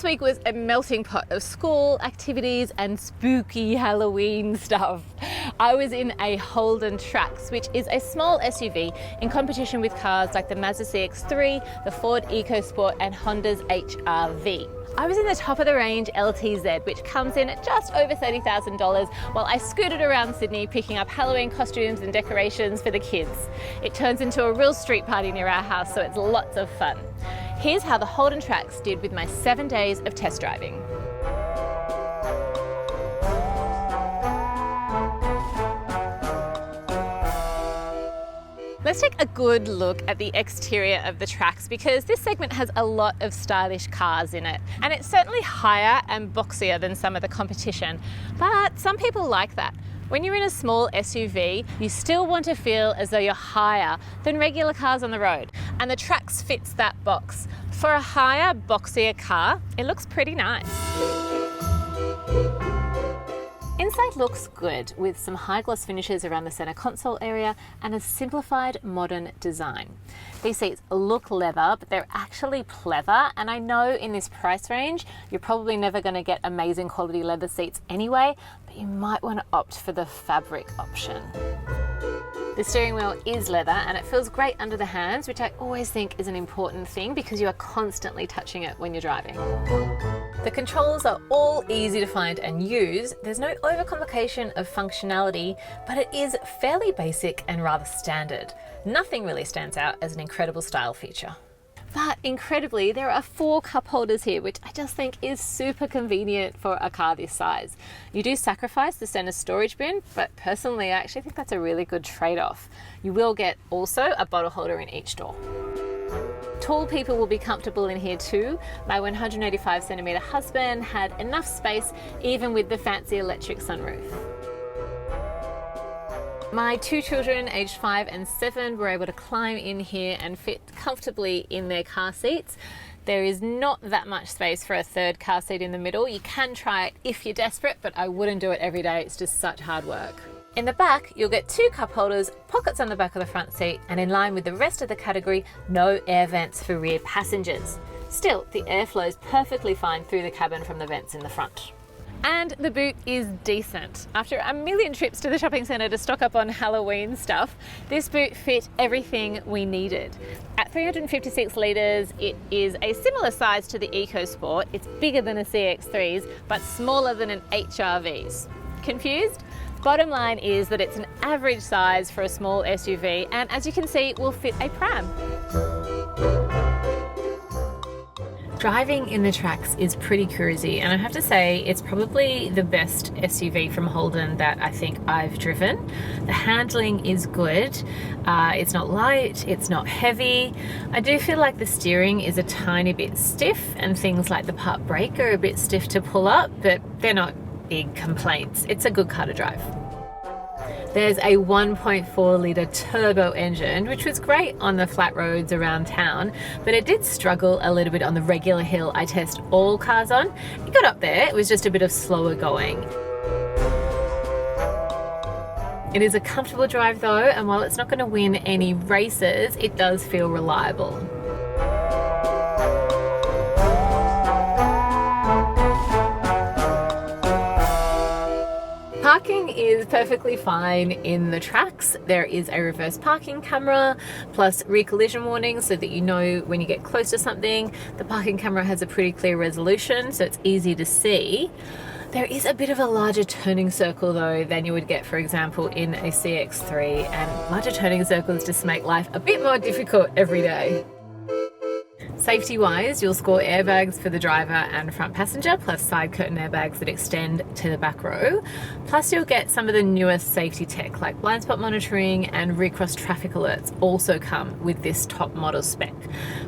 week was a melting pot of school activities and spooky Halloween stuff. I was in a Holden Trax, which is a small SUV in competition with cars like the Mazda CX-3, the Ford EcoSport and Honda's HR-V. I was in the top of the range LTZ, which comes in at just over $30,000, while I scooted around Sydney picking up Halloween costumes and decorations for the kids. It turns into a real street party near our house, so it's lots of fun. Here's how the Holden Trax did with my 7 days of test driving. Let's take a good look at the exterior of the Trax because this segment has a lot of stylish cars in it, and it's certainly higher and boxier than some of the competition, but some people like that. When you're in a small SUV, you still want to feel as though you're higher than regular cars on the road, and the Trax fits that box. For a higher, boxier car, it looks pretty nice. Inside looks good with some high gloss finishes around the center console area and a simplified modern design. These seats look leather, but they're actually pleather, and I know in this price range you're probably never going to get amazing quality leather seats anyway, but you might want to opt for the fabric option. The steering wheel is leather and it feels great under the hands, which I always think is an important thing because you are constantly touching it when you're driving. The controls are all easy to find and use. There's no overcomplication of functionality, but it is fairly basic and rather standard. Nothing really stands out as an incredible style feature. But incredibly, there are 4 cup holders here, which I just think is super convenient for a car this size. You do sacrifice the center storage bin, but personally, I actually think that's a really good trade-off. You will get also a bottle holder in each door. Tall people will be comfortable in here too. My 185 centimeter husband had enough space even with the fancy electric sunroof. My 2 children, aged 5 and 7, were able to climb in here and fit comfortably in their car seats. There is not that much space for a third car seat in the middle. You can try it if you're desperate, but I wouldn't do it every day. It's just such hard work. In the back, you'll get 2 cup holders, pockets on the back of the front seat, and in line with the rest of the category, no air vents for rear passengers. Still, the air flows perfectly fine through the cabin from the vents in the front. And the boot is decent. After a million trips to the shopping centre to stock up on Halloween stuff, this boot fit everything we needed. At 356 litres, it is a similar size to the EcoSport. It's bigger than a CX-3's, but smaller than an HR-V's. Confused? Bottom line is that it's an average size for a small SUV, and as you can see, will fit a pram. Driving in the Trax is pretty cruisy, and I have to say it's probably the best SUV from Holden that I think I've driven. The handling is good. It's not light, it's not heavy. I do feel like the steering is a tiny bit stiff and things like the park brake are a bit stiff to pull up, but they're not big complaints. It's a good car to drive. There's a 1.4 litre turbo engine, which was great on the flat roads around town, but it did struggle a little bit on the regular hill I test all cars on. It got up there, it was just a bit of slower going. It is a comfortable drive though, and while it's not going to win any races, it does feel reliable. Parking is perfectly fine in the Trax. There is a reverse parking camera plus rear collision warning so that you know when you get close to something. The parking camera has a pretty clear resolution, so it's easy to see. There is a bit of a larger turning circle though than you would get, for example, in a CX-3, and larger turning circles just make life a bit more difficult every day. Safety-wise, you'll score airbags for the driver and front passenger, plus side curtain airbags that extend to the back row. Plus you'll get some of the newest safety tech like blind spot monitoring and rear cross traffic alerts also come with this top model spec.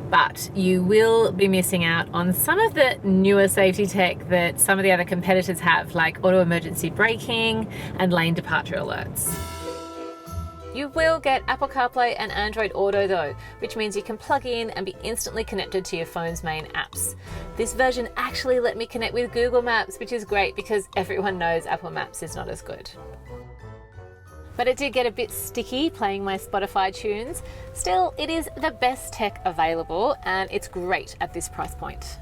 But you will be missing out on some of the newer safety tech that some of the other competitors have, like auto emergency braking and lane departure alerts. You will get Apple CarPlay and Android Auto though, which means you can plug in and be instantly connected to your phone's main apps. This version actually let me connect with Google Maps, which is great because everyone knows Apple Maps is not as good. But it did get a bit sticky playing my Spotify tunes. Still, it is the best tech available and it's great at this price point.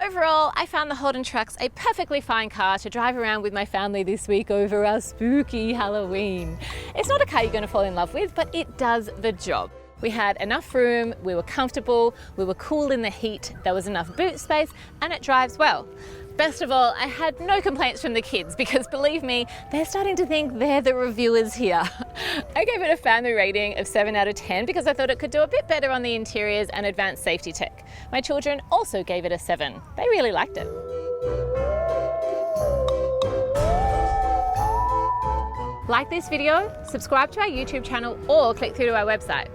Overall, I found the Holden Trucks a perfectly fine car to drive around with my family this week over our spooky Halloween. It's not a car you're going to fall in love with, but it does the job. We had enough room, we were comfortable, we were cool in the heat, there was enough boot space, and it drives well. Best of all, I had no complaints from the kids because believe me, they're starting to think they're the reviewers here. I gave it a family rating of 7 out of 10 because I thought it could do a bit better on the interiors and advanced safety tech. My children also gave it a 7. They really liked it. Like this video, subscribe to our YouTube channel or click through to our website.